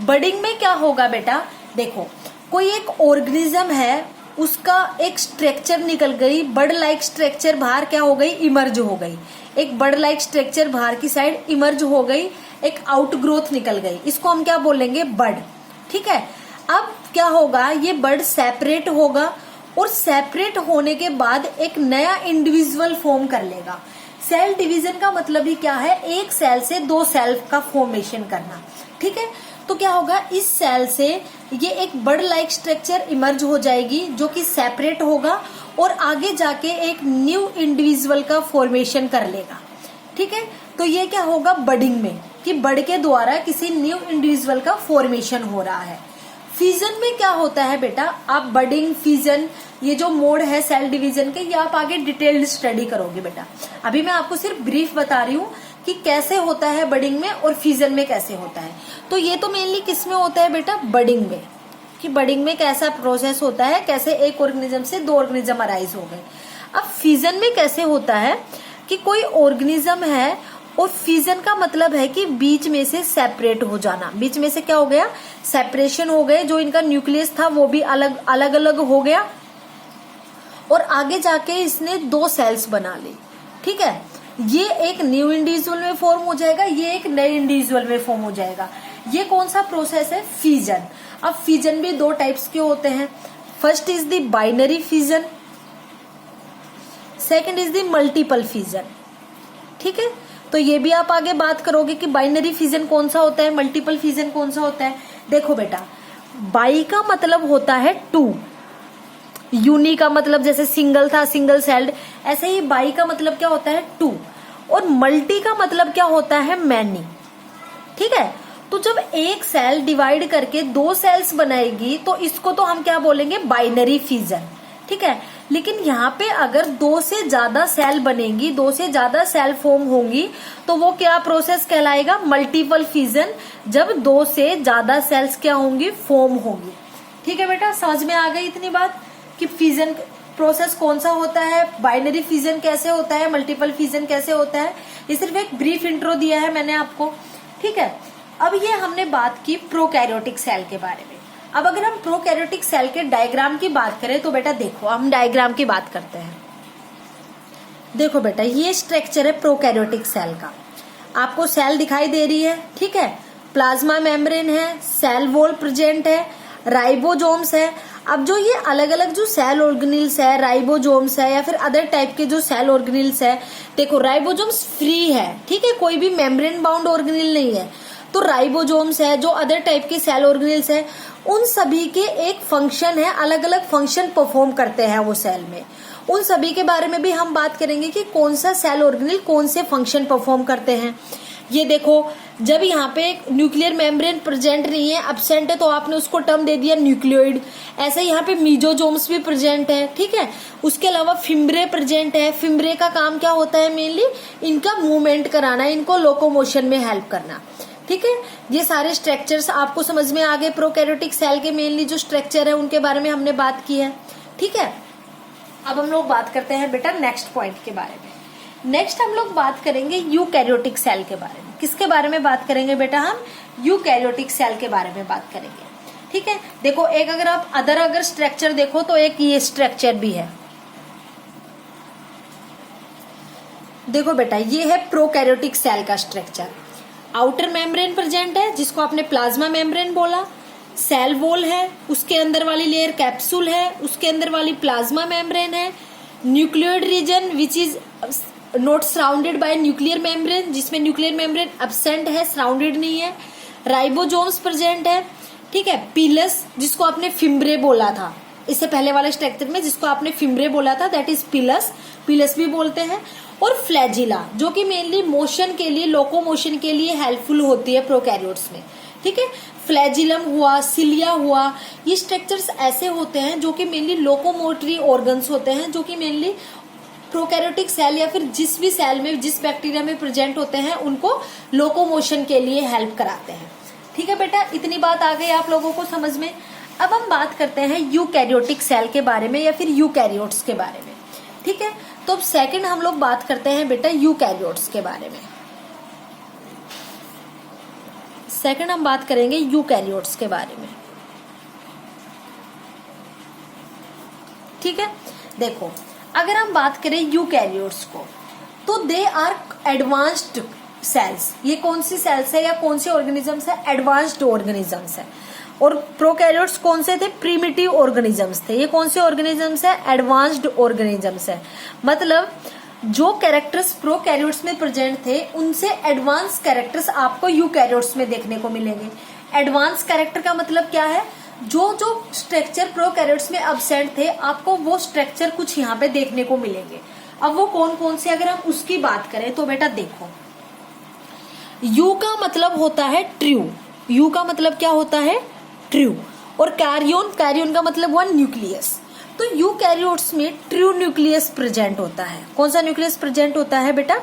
बडिंग में क्या होगा बेटा, देखो कोई एक ऑर्गेनिज्म है, उसका एक स्ट्रक्चर निकल गई, बर्ड लाइक स्ट्रक्चर बाहर क्या हो गई, इमर्ज हो गई। एक बर्ड लाइक स्ट्रक्चर बाहर की साइड इमर्ज हो गई, एक आउट ग्रोथ निकल गई, इसको हम क्या बोलेंगे, बर्ड। ठीक है, अब क्या होगा, ये बर्ड सेपरेट होगा और सेपरेट होने के बाद एक नया इंडिविजुअल फॉर्म कर लेगा। सेल डिवीजन का मतलब ही क्या है, एक सेल से दो सेल का फॉर्मेशन करना। ठीक है, तो क्या होगा, इस सेल से ये एक बर्ड लाइक स्ट्रक्चर इमर्ज हो जाएगी जो कि सेपरेट होगा और आगे जाके एक न्यू इंडिविजुअल का फॉर्मेशन कर लेगा। ठीक है, तो ये क्या होगा बडिंग में, कि बर्ड के द्वारा किसी न्यू इंडिविजुअल का फॉर्मेशन हो रहा है। फ्यूजन में क्या होता है बेटा, आप बडिंग, फ्यूजन, ये जो मोड है सेल डिवीजन के, ये आप आगे डिटेल्ड स्टडी करोगे बेटा। अभी मैं आपको सिर्फ ब्रीफ बता रही हूँ कि कैसे होता है बडिंग में और फ्यूजन में कैसे होता है। तो ये तो मेनली किस में होता है बेटा, बडिंग में, कि बडिंग में कैसा प्रोसेस होता है, कैसे एक ऑर्गेनिज्म से दो ऑर्गेनिज्म अराइज हो गए। अब फ्यूजन में कैसे होता है कि कोई ऑर्गेनिज्म है और फ्यूजन का मतलब है कि बीच में से सेपरेट हो जाना। बीच में से क्या हो गया, सेपरेशन हो गए, जो इनका न्यूक्लियस था वो भी अलग अलग हो गया और आगे जाके इसने दो सेल्स बना ली। ठीक है, ये एक न्यू इंडिविजुअल में फॉर्म हो जाएगा, ये एक नए इंडिविजुअल में फॉर्म हो जाएगा। ये कौन सा प्रोसेस है, फ्यूजन। अब फ्यूजन भी दो टाइप्स के होते हैं, first is the binary fusion, second is the multiple fusion. ठीक है, तो ये भी आप आगे बात करोगे कि बाइनरी फ्यूजन कौन सा होता है, मल्टीपल फ्यूजन कौन सा होता है। देखो बेटा, बाई का मतलब होता है टू, यूनी का मतलब जैसे सिंगल था, सिंगल सेल्ड, ऐसे ही बाई का मतलब क्या होता है, टू, और मल्टी का मतलब क्या होता है, मैनी। ठीक है, तो जब एक सेल डिवाइड करके दो सेल्स बनाएगी तो इसको तो हम क्या बोलेंगे, बाइनरी फ्यूजन। ठीक है, लेकिन यहाँ पे अगर दो से ज्यादा सेल बनेंगी, दो से ज्यादा सेल फॉर्म होंगी, तो वो क्या प्रोसेस कहलाएगा, मल्टीपल फ्यूजन, जब दो से ज्यादा सेल्स क्या होंगी, फॉर्म होंगी। ठीक है बेटा, समझ में आ गई इतनी बात कि फिजन प्रोसेस कौन सा होता है, बाइनरी फिजन कैसे होता है, मल्टीपल फिजन कैसे होता है। ये सिर्फ एक ब्रीफ इंट्रो दिया है मैंने आपको, ठीक है। अब ये हमने बात की प्रोकैरियोटिक सेल के बारे में। अब अगर हम प्रोकैरियोटिक सेल के डायग्राम की बात करें तो बेटा देखो, हम डायग्राम की बात करते हैं। देखो बेटा, ये स्ट्रक्चर है प्रोकैरियोटिक सेल का। आपको सेल दिखाई दे रही है, ठीक है। प्लाज्मा मेम्ब्रेन है, सेल वॉल प्रेजेंट है, राइबोसोम्स है। अब जो ये अलग अलग जो सेल ऑर्गेनेल्स है, राइबोसोम्स है या फिर अदर टाइप के जो सेल ऑर्गेनेल्स है, देखो राइबोसोम्स फ्री है, ठीक है, कोई भी मेम्ब्रेन बाउंड ऑर्गेनेल नहीं है। तो राइबोसोम्स है, जो अदर टाइप के सेल ऑर्गेनेल्स है, उन सभी के एक फंक्शन है, अलग अलग फंक्शन परफॉर्म करते हैं वो सेल में। उन सभी के बारे में भी हम बात करेंगे कि कौन सा सेल ऑर्गेनेल कौन से फंक्शन परफॉर्म करते हैं। ये देखो, जब यहाँ पे न्यूक्लियर मेम्ब्रेन प्रेजेंट नहीं है, एब्सेंट है, तो आपने उसको टर्म दे दिया न्यूक्लियोइड। ऐसे यहाँ पे मीजोसोम्स भी प्रेजेंट है, ठीक है। उसके अलावा फिम्ब्रे प्रेजेंट है। फिम्ब्रे का काम क्या होता है, मेनली इनका मूवमेंट कराना, इनको लोकोमोशन में हेल्प करना, ठीक है। ये सारे स्ट्रक्चर्स आपको समझ में आ गए। प्रोकैरियोटिक सेल के मेनली जो स्ट्रक्चर है उनके बारे में हमने बात की है, ठीक है। अब हम लोग बात करते हैं बेटा नेक्स्ट पॉइंट के बारे में। नेक्स्ट हम लोग बात करेंगे यूकैरियोटिक सेल के बारे में। किसके बारे में बात करेंगे बेटा, हम यूकैरियोटिक सेल के बारे में बात करेंगे, ठीक है। देखो, एक अगर आप अगर स्ट्रक्चर देखो तो एक ये स्ट्रक्चर भी है। देखो बेटा, ये है प्रोकैरियोटिक सेल का स्ट्रक्चर। आउटर मेम्ब्रेन प्रेजेंट है, जिसको आपने प्लाज्मा मेम्ब्रेन बोला। सेल वॉल है, उसके अंदर वाली लेयर कैप्सूल है, उसके अंदर वाली प्लाज्मा मेम्ब्रेन है। Nucleoid region which is not surrounded by nuclear membrane, जिसमें न्यूक्लियर मेम्ब्रेन एब्सेंट है, सराउंडेड नहीं है। राइबोसोम्स प्रेजेंट है, ठीक है। पिलस, जिसको आपने फिम्ब्रे बोला था इससे पहले वाले स्ट्रक्चर में, जिसको आपने फिम्ब्रे बोला था, दैट इज पिलस, पिलस भी बोलते हैं। और फ्लैजिला, जो कि मेनली मोशन के लिए, लोकोमोशन के लिए हेल्पफुल होती है प्रोकैरियोट्स में, ठीक है। फ्लैजिलम हुआ, सिलिया हुआ, ये स्ट्रक्चर्स ऐसे होते हैं जो कि मेनली लोकोमोटरी ऑर्गन्स होते हैं, जो कि मेनली प्रोकैरियोटिक सेल या फिर जिस भी सेल में, जिस बैक्टीरिया में प्रेजेंट होते हैं, उनको लोकोमोशन के लिए हेल्प कराते हैं, ठीक है बेटा। इतनी बात आ गई आप लोगों को समझ में। अब हम बात करते हैं यूकैरियोटिक सेल के बारे में या फिर यूकैरियोट्स के बारे में, ठीक है। तो अब सेकंड हम लोग बात करते हैं बेटा यूकैरियोट्स के बारे में। सेकंड हम बात करेंगे यूकैरियोट्स के बारे में, ठीक है। देखो, अगर हम बात करें यूकैरियोट्स को, तो दे आर एडवांस्ड सेल्स। ये कौन सी सेल्स है या कौन से ऑर्गेनिजम्स है, एडवांस्ड ऑर्गेनिजम्स है। और प्रोकैरियोट्स कौन से थे, प्रीमिटिव ऑर्गेनिजम्स थे। ये कौन से ऑर्गेनिजम्स है, एडवांस्ड ऑर्गेनिजम्स है। मतलब जो कैरेक्टर्स प्रोकैरियोट्स में प्रेजेंट थे, उनसे एडवांस कैरेक्टर्स आपको यूकैरियोट्स में देखने को मिलेंगे। एडवांस कैरेक्टर का मतलब क्या है, जो जो स्ट्रक्चर प्रोकैरियोट्स में एब्सेंट थे, आपको वो स्ट्रक्चर कुछ यहाँ पे देखने को मिलेंगे। अब वो कौन कौन से, अगर हम उसकी बात करें तो बेटा देखो, यू का मतलब होता है ट्रू। यू का मतलब क्या होता है, ट्रू। और कैरियोन, कैरियोन का मतलब वन न्यूक्लियस। तो यूकैरियोट्स में ट्रू न्यूक्लियस प्रेजेंट होता है। कौन सा न्यूक्लियस प्रेजेंट होता है बेटा,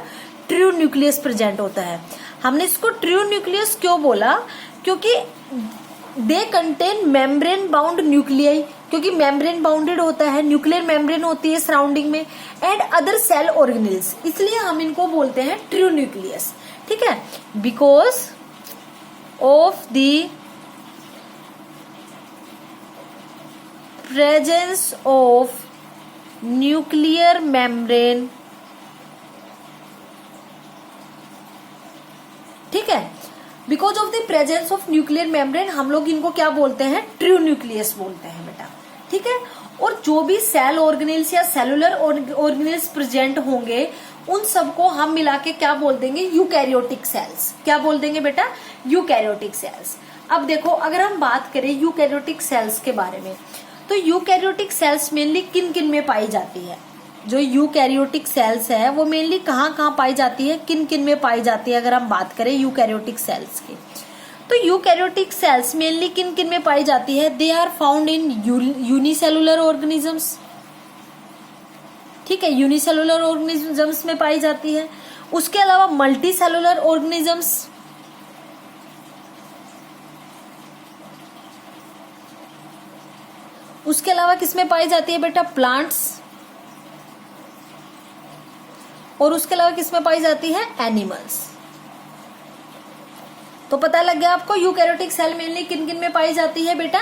ट्रू न्यूक्लियस प्रेजेंट होता है। हमने इसको ट्रू न्यूक्लियस क्यों बोला, क्योंकि they contain membrane bound nuclei, क्योंकि मेम्ब्रेन बाउंडेड होता है, न्यूक्लियर मेम्ब्रेन होती है सराउंडिंग में, एंड अदर सेल ऑर्गेनेल्स, इसलिए हम इनको बोलते हैं ट्रू न्यूक्लियस, ठीक है। Because of the presence of nuclear membrane, ठीक है। Because of the presence of nuclear membrane हम लोग इनको क्या बोलते हैं, ट्रू न्यूक्लियस बोलते हैं बेटा, ठीक है। और जो भी सेल ऑर्गेनेल्स या सेलुलर ऑर्गेनेल्स प्रेजेंट होंगे, उन सबको हम मिला के क्या बोल देंगे, यूकैरियोटिक सेल्स। क्या बोल देंगे बेटा, यूकैरियोटिक सेल्स। अब देखो, अगर हम बात करें यूकैरियोटिक सेल्स के बारे में, तो यूकैरियोटिक सेल्स मेनली किन किन में पाई जाती है। जो यूकैरियोटिक सेल्स है वो मेनली कहाँ कहाँ पाई जाती है, किन किन में पाई जाती है। अगर हम बात करें यूकैरियोटिक सेल्स की, तो यूकैरियोटिक सेल्स मेनली किन किन में पाई जाती है, they are found in unicellular organisms, ठीक है, यूनिसेलुलर ऑर्गेनिजम्स में पाई जाती है। उसके अलावा मल्टी सेलुलर ऑर्गेनिजम्स, उसके अलावा किसमें पाई जाती है बेटा? प्लांट्स, और उसके अलावा किसमें पाई जाती है? एनिमल्स। तो पता लग गया आपको यूकैरियोटिक सेल मेनली किन किन में पाई जाती है बेटा?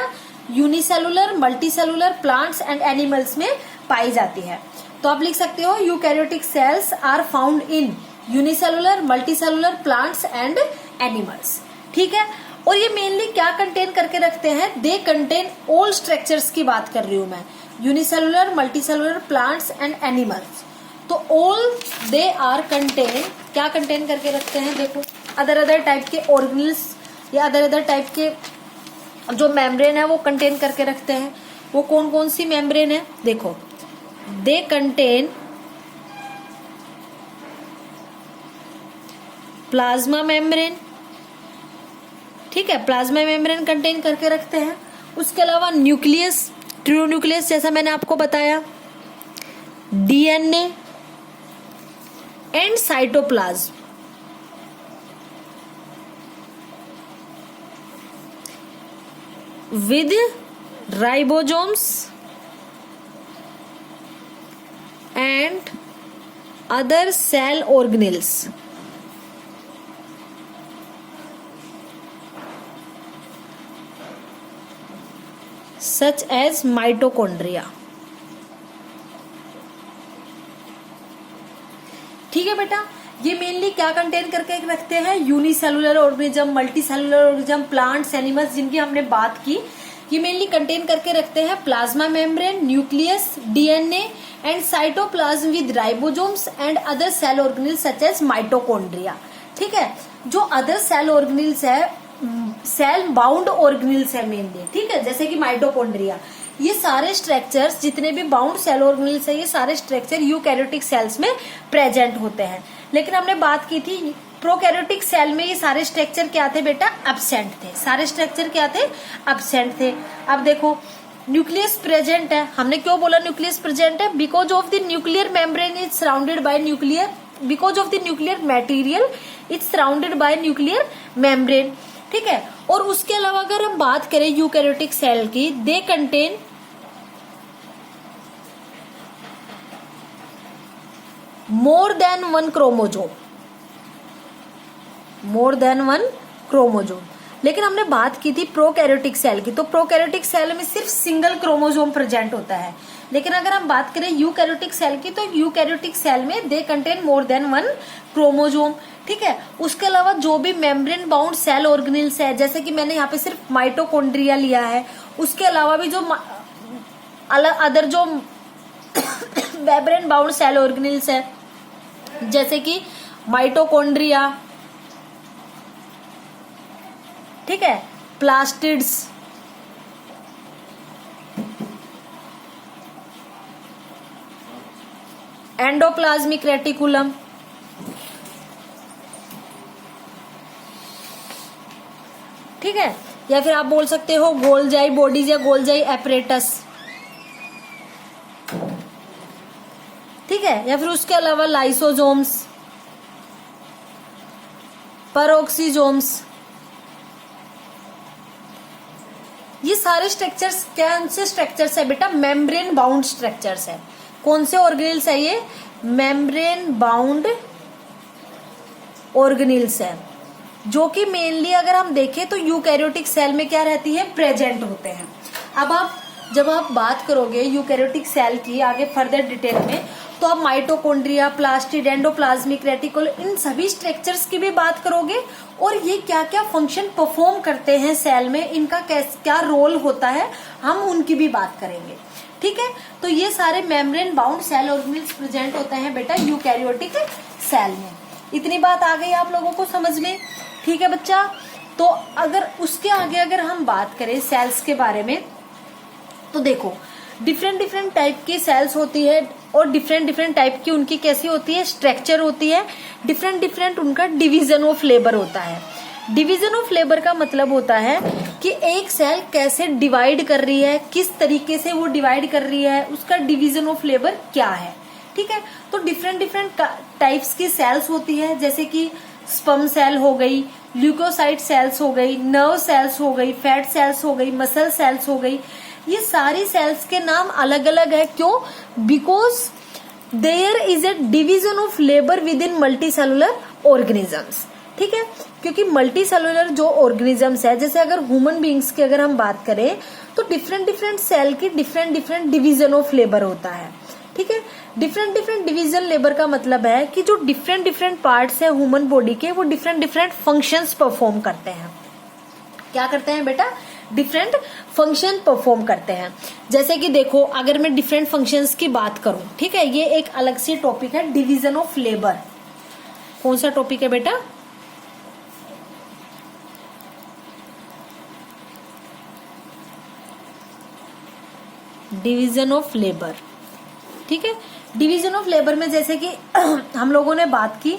Unicellular, multicellular, plants and animals में पाई जाती है। तो आप लिख सकते हो eukaryotic cells are found in unicellular, multicellular, plants and animals. ठीक है, और ये मेनली क्या कंटेन करके रखते हैं? दे कंटेन ऑल स्ट्रक्चर्स की बात कर रही हूं मैं, unicellular, multicellular, plants and animals. तो ऑल दे आर कंटेन, क्या कंटेन करके रखते हैं? देखो, अदर टाइप के ऑर्गेनल्स या अदर टाइप के जो मेम्ब्रेन है वो कंटेन करके रखते हैं। वो कौन कौन सी मेम्ब्रेन है? देखो, दे कंटेन प्लाज्मा मेम्ब्रेन, ठीक है, प्लाज्मा मेम्ब्रेन कंटेन करके रखते हैं। उसके अलावा न्यूक्लियस, ट्रू न्यूक्लियस जैसा मैंने आपको बताया, DNA and cytoplasm. with ribosomes and other cell organelles. Such as mitochondria. ठीक है बेटा, ये मेनली क्या कंटेन करके रखते हैं? Unicellular organism, multicellular organism, plants, animals जिनकी हमने बात की, ये मेनली कंटेन करके रखते हैं plasma membrane, nucleus, DNA and cytoplasm with ribosomes and other cell organelles such as mitochondria. ठीक है, जो अदर सेल ऑर्गेनेल्स है, सेल बाउंड ऑर्गेनेल्स है मेनली, ठीक है, जैसे कि माइटोकॉन्ड्रिया, ये सारे स्ट्रक्चर्स जितने भी बाउंड सेल ऑर्गेनेल्स है, ये सारे स्ट्रक्चर यूकैरियोटिक सेल्स में प्रेजेंट होते हैं। लेकिन हमने बात की थी प्रोकैरियोटिक सेल में ये सारे स्ट्रक्चर क्या थे बेटा? एब्सेंट थे। सारे स्ट्रक्चर क्या थे? एब्सेंट थे। अब देखो, न्यूक्लियस प्रेजेंट है। हमने क्यों बोला न्यूक्लियस प्रेजेंट है? Because of the nuclear membrane is surrounded by nuclear, because of the nuclear material is surrounded by nuclear membrane. ठीक है, और उसके अलावा अगर हम बात करें यूकैरियोटिक सेल की, they contain more than one chromosome, more than one chromosome. लेकिन हमने बात की थी प्रोकैरियोटिक सेल की, तो प्रोकैरियोटिक सेल में सिर्फ सिंगल क्रोमोजोम प्रेजेंट होता है। लेकिन अगर हम बात करें यूकैरियोटिक सेल की, तो यूकैरियोटिक सेल में they contain more than one chromosome. ठीक है, उसके अलावा जो भी मेम्ब्रेन बाउंड सेल ऑर्गेनेल्स है, जैसे कि मैंने यहाँ पे सिर्फ माइटोकॉन्ड्रिया लिया है, उसके अलावा भी जो अदर जो मेम्ब्रेन बाउंड सेल ऑर्गेनेल्स है, जैसे कि माइटोकॉन्ड्रिया, ठीक है, प्लास्टिड्स, एंडोप्लाज्मिक रेटिकुलम, ठीक है, या फिर आप बोल सकते हो गोल्जाई बॉडीज या गोल्जाई एपरेटस, ठीक है, या फिर उसके अलावा लाइसोसोम्स, पेरोक्सीसोम्स, ये सारे स्ट्रक्चर्स कौन से स्ट्रक्चर्स है बेटा? मेम्ब्रेन बाउंड स्ट्रक्चर्स है। कौन से ऑर्गेनेल्स है ये? मेम्ब्रेन बाउंड ऑर्गेनेल्स है, जो कि मेनली अगर हम देखें तो यूकैरियोटिक सेल में क्या रहती है? प्रेजेंट होते हैं। अब जब आप बात करोगे यूकैरियोटिक सेल की आगे फर्दर डिटेल में, तो आप माइटोकॉन्ड्रिया, प्लास्टिड, एंडोप्लाज्मिक रेटिकुलम, इन सभी स्ट्रक्चर्स की भी बात करोगे, और ये क्या क्या फंक्शन परफॉर्म करते हैं सेल में, इनका क्या रोल होता है, हम उनकी भी बात करेंगे। ठीक है, तो ये सारे membrane bound cell organelles present होते हैं बेटा यूकैरियोटिक सेल में। इतनी बात आ गई आप लोगों को समझ में? ठीक है बच्चा, तो अगर उसके आगे अगर हम बात करें सेल्स के बारे में, तो देखो डिफरेंट टाइप की सेल्स होती है, और डिफरेंट टाइप की उनकी कैसी होती है? स्ट्रक्चर होती है। डिफरेंट उनका डिवीजन ऑफ लेबर होता है। डिवीजन ऑफ लेबर का मतलब होता है कि एक सेल कैसे डिवाइड कर रही है, किस तरीके से वो डिवाइड कर रही है, उसका डिवीजन ऑफ लेबर क्या है। ठीक है, तो डिफरेंट टाइप्स की सेल्स होती है, जैसे कि स्पर्म सेल हो गई, ल्यूकोसाइट सेल्स हो गई, नर्व सेल्स हो गई, फैट सेल्स हो गई, मसल सेल्स हो गई। ये सारी सेल्स के नाम अलग अलग है, क्यों? Because there is a division of labour within multicellular organisms. ठीक है, क्योंकि मल्टी सेलुलर जो ऑर्गेनिजम्स है, जैसे अगर ह्यूमन बींग्स की अगर हम बात करें तो डिफरेंट डिफरेंट सेल की different different division of labour होता है। ठीक है, डिफरेंट डिफरेंट डिवीजन लेबर का मतलब है कि जो डिफरेंट डिफरेंट पार्ट्स है ह्यूमन बॉडी के, वो डिफरेंट डिफरेंट फंक्शंस परफॉर्म करते हैं। क्या करते हैं बेटा? डिफरेंट फंक्शन परफॉर्म करते हैं। जैसे कि देखो, अगर मैं डिफरेंट फंक्शंस की बात करूं, ठीक है, ये एक अलग से टॉपिक है, डिवीजन ऑफ लेबर। कौन सा टॉपिक है बेटा? Division of labour. ठीक है, डिवीजन ऑफ लेबर में जैसे कि हम लोगों ने बात की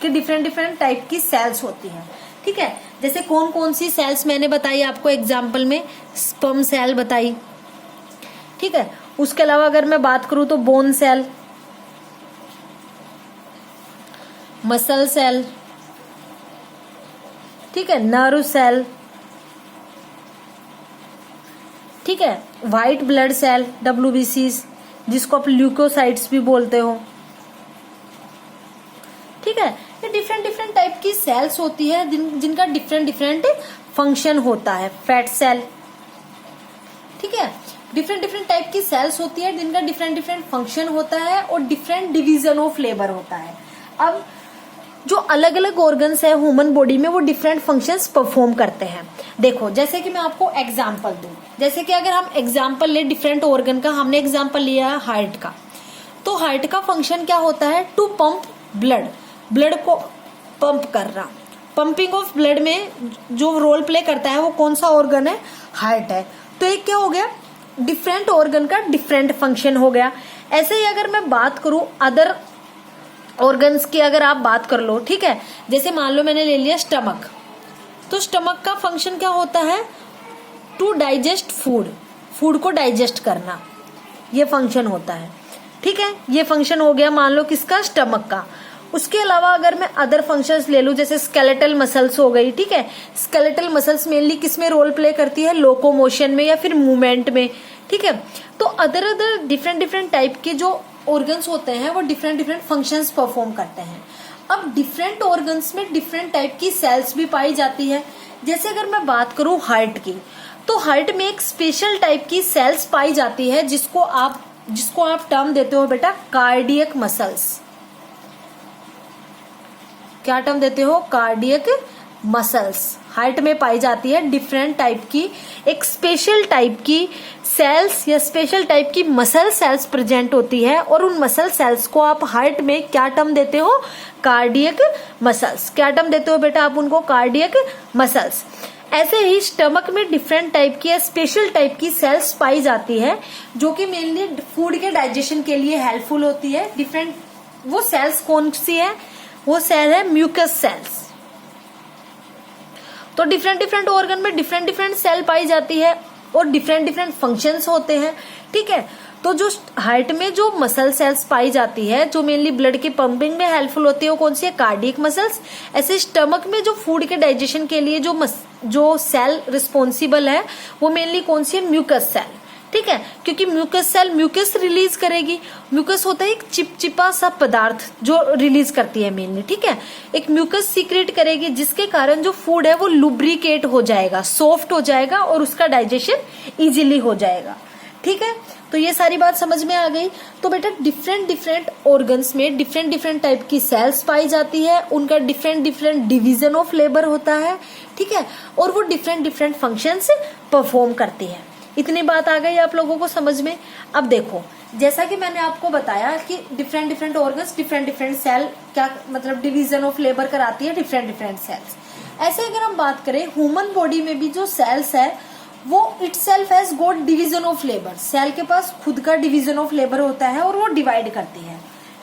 कि डिफरेंट डिफरेंट टाइप की सेल्स होती हैं। ठीक है, जैसे कौन कौन सी सेल्स मैंने बताई आपको एग्जाम्पल में, स्पर्म सेल बताई। ठीक है, उसके अलावा अगर मैं बात करूं तो बोन सेल, मसल सेल, ठीक है, नर्व सेल, ठीक है, व्हाइट ब्लड सेल WBCs, जिसको आप ल्यूकोसाइट्स भी बोलते हो। ठीक है, ये डिफरेंट डिफरेंट टाइप की सेल्स होती है जिनका डिफरेंट डिफरेंट फंक्शन होता है। फैट सेल, ठीक है, डिफरेंट डिफरेंट टाइप की सेल्स होती है जिनका डिफरेंट डिफरेंट फंक्शन होता है और डिफरेंट डिवीजन ऑफ लेबर होता है। अब जो अलग अलग ऑर्गन्स है ह्यूमन बॉडी में, वो डिफरेंट फंक्शंस परफॉर्म करते हैं। देखो, जैसे कि मैं आपको एग्जांपल दूं, जैसे कि अगर हम एग्जांपल ले डिफरेंट ऑर्गन का, हमने एग्जांपल लिया है हार्ट का, तो हार्ट का फंक्शन क्या होता है? टू पंप ब्लड, ब्लड को पंप करना। पंपिंग ऑफ ब्लड में जो रोल प्ले करता है वो कौन सा ऑर्गन है? हार्ट है। तो एक क्या हो गया? डिफरेंट ऑर्गन का डिफरेंट फंक्शन हो गया। ऐसे ही अगर मैं बात करूं अदर ऑर्गन्स की, अगर आप बात कर लो, ठीक है, जैसे मान लो मैंने ले लिया स्टमक, तो स्टमक का फंक्शन क्या होता है? टू डाइजेस्ट फूड, फूड को डाइजेस्ट करना, ये फंक्शन होता है। ठीक है, ये फंक्शन हो गया मान लो किसका? स्टमक का। उसके अलावा अगर मैं अदर फंक्शंस ले लूं, जैसे स्केलेटल मसल्स हो गई, ठीक है, स्केलेटल मसल्स मेनली किस में रोल प्ले करती है? लोकोमोशन में या फिर मूवमेंट में। ठीक है, तो अदर डिफरेंट डिफरेंट टाइप के जो ऑर्गन्स होते हैं वो डिफरेंट डिफरेंट फंक्शंस परफॉर्म करते हैं। अब डिफरेंट ऑर्गन्स में डिफरेंट टाइप की सेल्स भी पाई जाती है। जैसे अगर मैं बात करूं हार्ट की, तो हार्ट में एक स्पेशल टाइप की सेल्स पाई जाती है जिसको आप टर्म देते हो बेटा कार्डियक मसल्स। क्या टर्म देते हो? Cardiac muscles. हार्ट में पाई जाती है डिफरेंट टाइप की एक स्पेशल टाइप की सेल्स या स्पेशल टाइप की मसल सेल्स प्रेजेंट होती है, और उन मसल सेल्स को आप हार्ट में क्या टर्म देते हो? Cardiac muscles. क्या टर्म देते हो बेटा आप उनको? Cardiac muscles. ऐसे ही स्टमक में डिफरेंट टाइप की स्पेशल टाइप की सेल्स पाई जाती है जो कि मेनली फूड के डाइजेशन के लिए हेल्पफुल होती है। डिफरेंट वो सेल्स कौन सी है? वो सेल है म्यूकस सेल्स। तो डिफरेंट डिफरेंट ऑर्गन में डिफरेंट डिफरेंट सेल पाई जाती है और डिफरेंट डिफरेंट फंक्शंस होते हैं। ठीक है, तो जो हार्ट में जो मसल सेल्स पाई जाती है जो मेनली ब्लड की पंपिंग में हेल्पफुल होती है वो कौन सी है? Cardiac muscles. ऐसे स्टमक में जो फूड के डाइजेशन के लिए जो सेल रिस्पॉन्सिबल है वो मेनली कौन सी है? Mucus cell. ठीक है, क्योंकि म्यूकस सेल म्यूकस रिलीज करेगी। म्यूकस होता है एक चिपचिपा सा पदार्थ जो रिलीज करती है मेनली। ठीक है, एक म्यूकस सीक्रेट करेगी जिसके कारण जो फूड है वो लुब्रिकेट हो जाएगा, सॉफ्ट हो जाएगा और उसका डाइजेशन इजीली हो जाएगा। ठीक है, तो ये सारी बात समझ में आ गई। तो बेटा डिफरेंट डिफरेंट ऑर्गन्स में डिफरेंट डिफरेंट टाइप की सेल्स पाई जाती है, उनका different different division of labour होता है। ठीक है, और वो डिफरेंट डिफरेंट फंक्शंस परफॉर्म करती है। इतनी बात आ गई आप लोगों को समझ में। अब देखो, जैसा कि मैंने आपको बताया कि different different organs different different cell क्या मतलब डिवीजन ऑफ लेबर कराती है डिफरेंट डिफरेंट सेल्स। ऐसे अगर हम बात करें ह्यूमन बॉडी में भी जो सेल्स है वो itself has got division of labour. Cell के पास खुद का डिवीजन ऑफ लेबर होता है और वो डिवाइड करती है।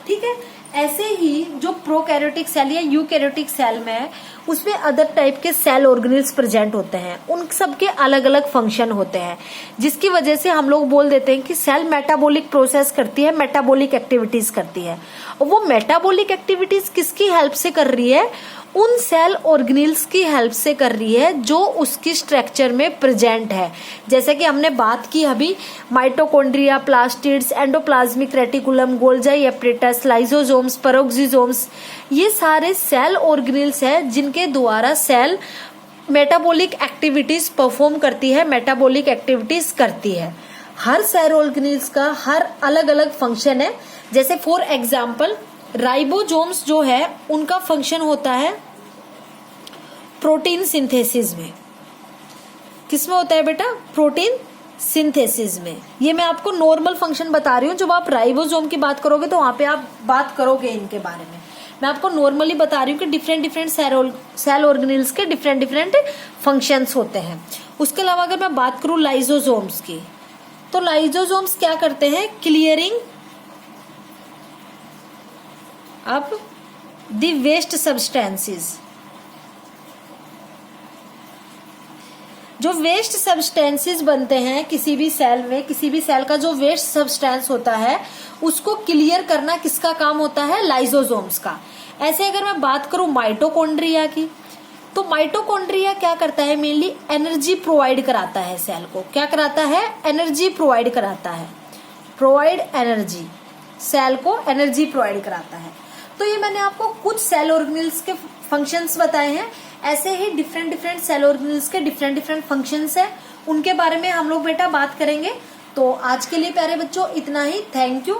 ठीक है, ऐसे ही जो प्रोकैरियोटिक सेल या यूकैरियोटिक सेल में है उसमें अदर टाइप के सेल ऑर्गेनेल्स प्रेजेंट होते हैं। उन सब के अलग अलग फंक्शन होते हैं जिसकी वजह से हम लोग बोल देते हैं कि सेल मेटाबॉलिक प्रोसेस करती है, मेटाबॉलिक एक्टिविटीज करती है। और वो मेटाबॉलिक एक्टिविटीज किसकी हेल्प से कर रही है? उन सेल ऑर्गेनेल्स की हेल्प से कर रही है जो उसकी स्ट्रक्चर में प्रेजेंट है। जैसे कि हमने बात की अभी mitochondria, plastids, endoplasmic reticulum, Golgi apparatus, lysosomes, peroxisomes, ये सारे सेल ऑर्गेनेल्स है जिनके द्वारा सेल मेटाबॉलिक एक्टिविटीज परफॉर्म करती है, मेटाबॉलिक एक्टिविटीज करती है। हर सेल ऑर्गेनेल्स का हर अलग अलग फंक्शन है। जैसे फॉर एग्जांपल राइबोसोम्स जो है उनका फंक्शन होता है प्रोटीन सिंथेसिस में। किसमें होता है बेटा? प्रोटीन सिंथेसिस में। ये मैं आपको नॉर्मल फंक्शन बता रही हूँ, जब आप राइबोसोम की बात करोगे तो वहां पे आप बात करोगे इनके बारे में। मैं आपको नॉर्मली बता रही हूँ कि डिफरेंट डिफरेंट सेल ऑर्गेनेल्स के डिफरेंट डिफरेंट फंक्शंस होते हैं। उसके अलावा अगर मैं बात करूँ लाइसोसोम्स की, तो लाइसोसोम्स क्या करते हैं? Clearing up the waste substances. जो वेस्ट सब्सटेंसेस बनते हैं किसी भी सेल में, किसी भी सेल का जो वेस्ट सब्सटेंस होता है उसको क्लियर करना किसका काम होता है? लाइसोसोम्स का। ऐसे अगर मैं बात करूं माइटोकॉन्ड्रिया की, तो माइटोकॉन्ड्रिया क्या करता है? मेनली एनर्जी प्रोवाइड कराता है सेल को। क्या कराता है? एनर्जी प्रोवाइड कराता है। प्रोवाइड एनर्जी, सेल को एनर्जी प्रोवाइड कराता है। तो ये मैंने आपको कुछ सेल ऑर्गेनेल्स के फंक्शंस बताए हैं। ऐसे ही डिफरेंट डिफरेंट सेल ऑर्गेनेल्स के डिफरेंट डिफरेंट फंक्शंस है, उनके बारे में हम लोग बेटा बात करेंगे। तो आज के लिए प्यारे बच्चों इतना ही। Thank you.